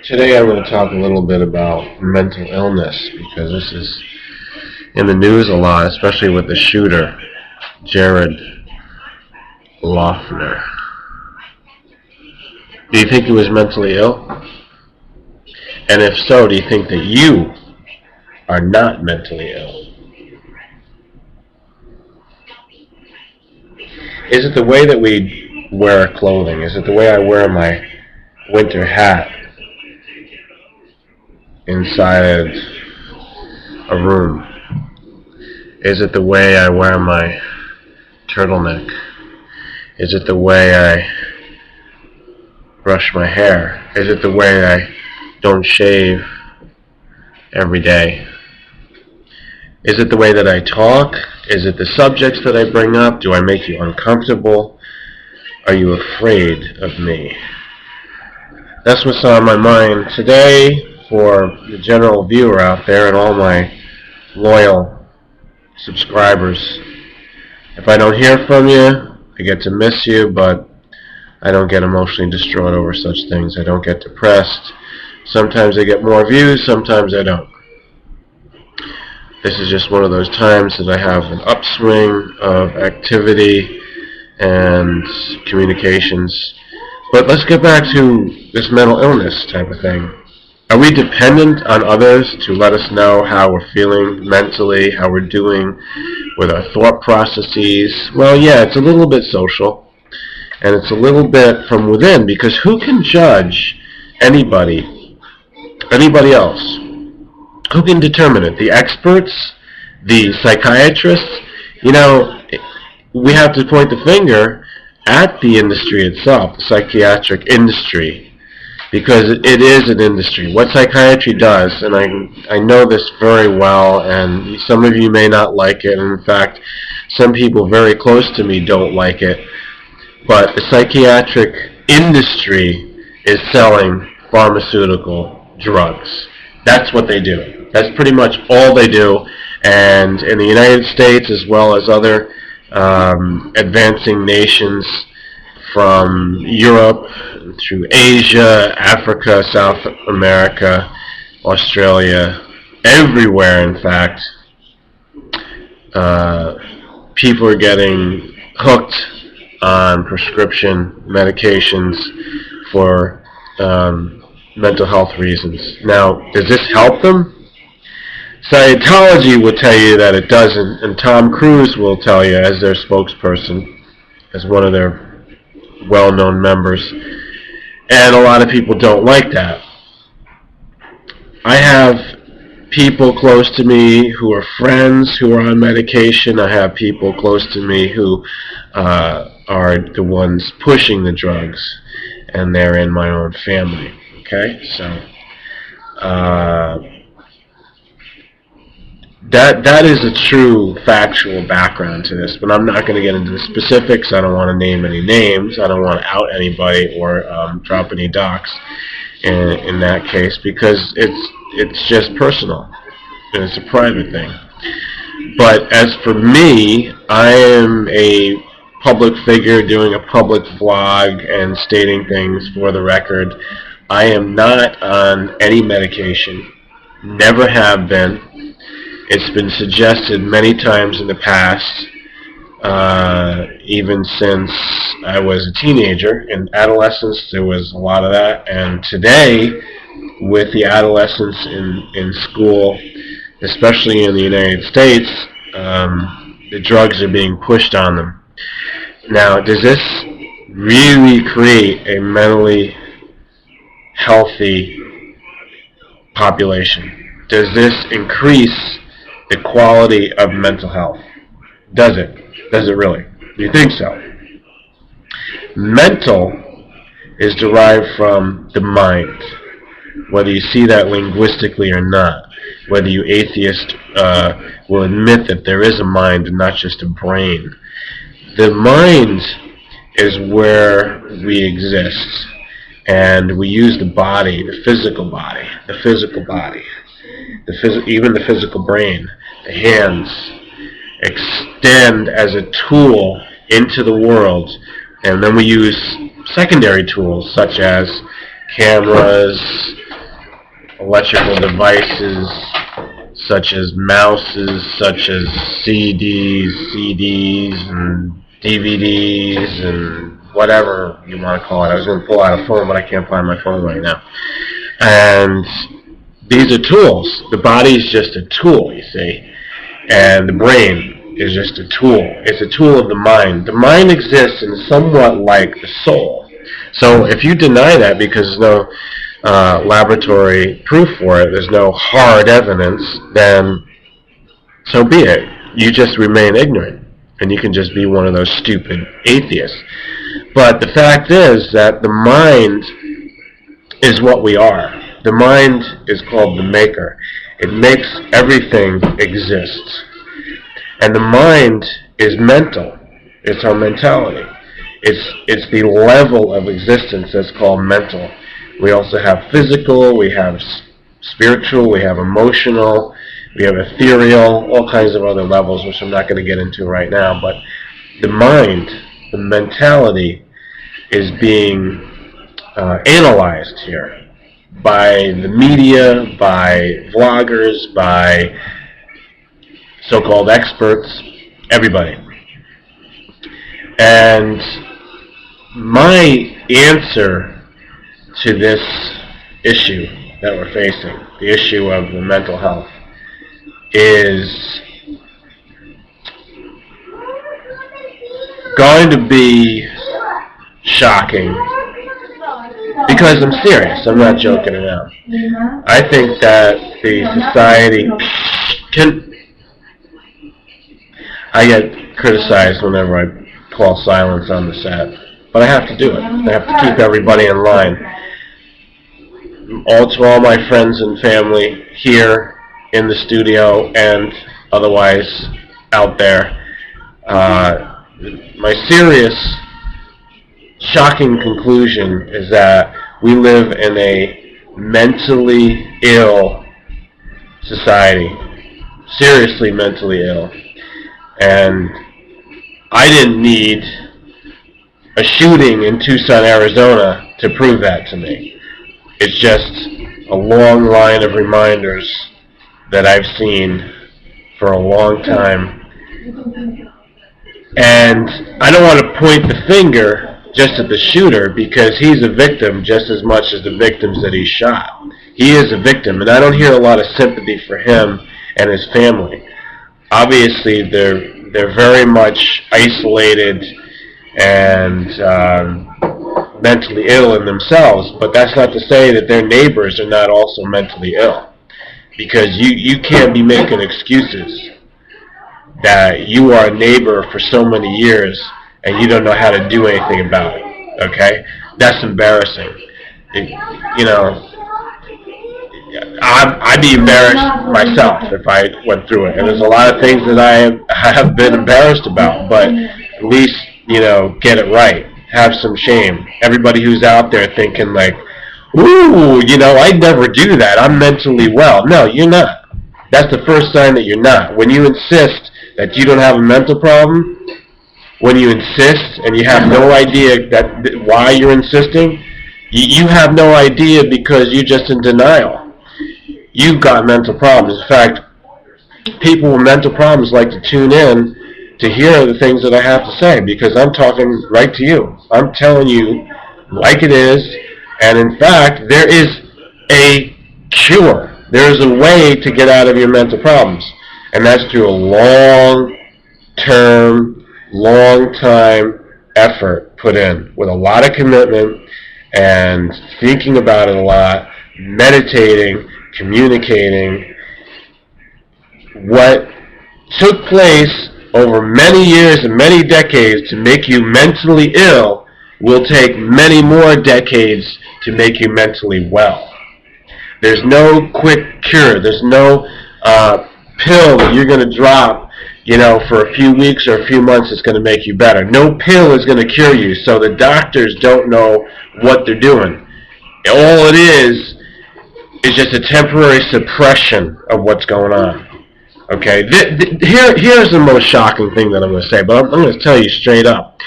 Today I'm going to talk a little bit about mental illness because this is in the news a lot, especially with the shooter, Jared Loughner. Do you think he was mentally ill? And if so, do you think that you are not mentally ill? Is it the way that we wear clothing? Is it the way I wear my winter hat inside a room? Is it the way I wear my turtleneck? Is it the way I brush my hair? Is it the way I don't shave every day? Is it the way that I talk? Is it the subjects that I bring up? Do I make you uncomfortable? Are you afraid of me? That's what's on my mind today for the general viewer out there and all my loyal subscribers. If I don't hear from you, I get to miss you, but I don't get emotionally distraught over such things. I don't get depressed. Sometimes I get more views, sometimes I don't. This is just one of those times that I have an upswing of activity and communications. But let's get back to this mental illness type of thing. Are we dependent on others to let us know how we're feeling mentally, how we're doing with our thought processes? Well, yeah, it's a little bit social, and it's a little bit from within, because who can judge anybody else? Who can determine it? The experts? The psychiatrists? You know, we have to point the finger at the industry itself, the psychiatric industry, because it is an industry. What psychiatry does, and I know this very well, and some of you may not like it, and in fact, some people very close to me don't like it, but the psychiatric industry is selling pharmaceutical drugs. That's what they do. That's pretty much all they do. And in the United States, as well as other advancing nations from Europe through Asia, Africa, South America, Australia, everywhere in fact, people are getting hooked on prescription medications for mental health reasons. Now, does this help them? Scientology will tell you that it doesn't, and Tom Cruise will tell you, as their spokesperson, as one of their well-known members, and a lot of people don't like that. I have people close to me who are friends who are on medication. I have people close to me who are the ones pushing the drugs, and they're in my own family. Okay, so that is a true factual background to this, but I'm not going to get into the specifics. I don't want to name any names. I don't want to out anybody or drop any docs in that case, because it's just personal and it's a private thing. But as for me, I am a public figure doing a public vlog and stating things for the record. I am not on any medication, never have been. It's been suggested many times in the past, even since I was a teenager. In adolescence, there was a lot of that, and today, with the adolescents in school, especially in the United States, the drugs are being pushed on them. Now, does this really create a mentally healthy population? Does this increase the quality of mental health? Does it? Does it really? Do you think so? Mental is derived from the mind, whether you see that linguistically or not, whether you atheist will admit that there is a mind and not just a brain. The mind is where we exist, and we use the body, the physical body, even the physical brain, the hands, extend as a tool into the world, and then we use secondary tools such as cameras, electrical devices, such as mouses, such as CDs, and DVDs, and whatever you want to call it. I was going to pull out a phone, but I can't find my phone right now. And these are tools. The body is just a tool, you see. And the brain is just a tool. It's a tool of the mind. The mind exists in somewhat like the soul. So if you deny that because there's no laboratory proof for it, there's no hard evidence, then so be it. You just remain ignorant, and you can just be one of those stupid atheists. But the fact is that the mind is what we are. The mind is called the maker. It makes everything exist. And the mind is mental. It's our mentality. It's the level of existence that's called mental. We also have physical, we have spiritual, we have emotional, we have ethereal, all kinds of other levels, which I'm not going to get into right now. But the mind, the mentality, is being analyzed here by the media, by vloggers, by so-called experts, everybody. And my answer to this issue that we're facing, the issue of the mental health, is going to be shocking, because I'm serious. I'm not joking around. I think that the society I get criticized whenever I call silence on the set, but I have to do it. I have to keep everybody in line. To all my friends and family here in the studio and otherwise out there, my serious, shocking conclusion is that we live in a mentally ill society, seriously mentally ill. And I didn't need a shooting in Tucson, Arizona to prove that to me. It's just a long line of reminders that I've seen for a long time. And I don't want to point the finger just at the shooter, because he's a victim just as much as the victims that he shot. He is a victim, and I don't hear a lot of sympathy for him and his family. Obviously, they're very much isolated and mentally ill in themselves, but that's not to say that their neighbors are not also mentally ill, because you can't be making excuses that you are a neighbor for so many years and you don't know how to do anything about it. Okay, that's embarrassing. I'd be embarrassed myself if I went through it, and there's a lot of things that I have been embarrassed about, but at least, get it right. Have some shame. Everybody who's out there thinking like, ooh, I'd never do that, I'm mentally well. No, you're not. That's the first sign that you're not. When you insist that you don't have a mental problem, when you insist and you have no idea why you're insisting, you have no idea because you're just in denial. You've got mental problems. In fact, people with mental problems like to tune in to hear the things that I have to say, because I'm talking right to you. I'm telling you like it is, and in fact, there is a cure. There is a way to get out of your mental problems, and that's through a long time effort put in, with a lot of commitment and thinking about it a lot, meditating, communicating. What took place over many years and many decades to make you mentally ill will take many more decades to make you mentally well. There's no quick cure. There's no pill that you're going to drop, for a few weeks or a few months that's going to make you better. No pill is going to cure you, so the doctors don't know what they're doing. All it is just a temporary suppression of what's going on. Okay, here's the most shocking thing that I'm going to say, but I'm going to tell you straight up.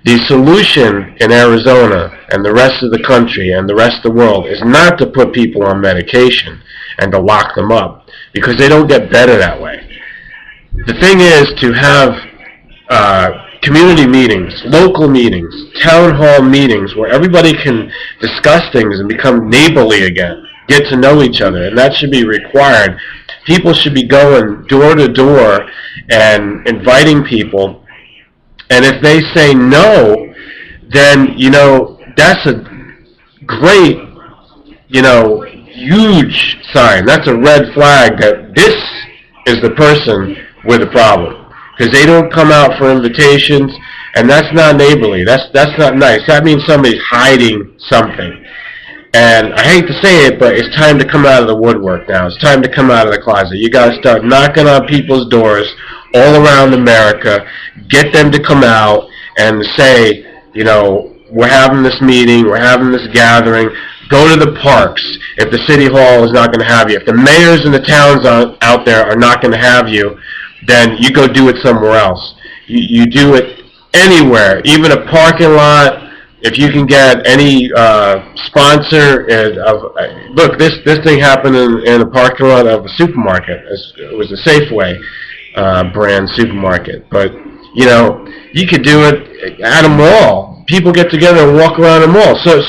The solution in Arizona and the rest of the country and the rest of the world is not to put people on medication and to lock them up, because they don't get better that way. The thing is to have community meetings, local meetings, town hall meetings where everybody can discuss things and become neighborly again, get to know each other, and that should be required. People should be going door to door and inviting people, and if they say no, then, that's a great, huge sign. That's a red flag that this is the person with the problem. Because they don't come out for invitations, and that's not neighborly. That's not nice. That means somebody's hiding something. And I hate to say it, but it's time to come out of the woodwork now. It's time to come out of the closet. You got to start knocking on people's doors all around America, get them to come out and say, we're having this meeting, we're having this gathering. Go to the parks if the city hall is not going to have you. If the mayors and the towns out there are not going to have you, then you go do it somewhere else. You do it anywhere, even a parking lot. If you can get any sponsor look, this thing happened in a parking lot of a supermarket. It was a Safeway brand supermarket, but you could do it at a mall. People get together and walk around a mall. So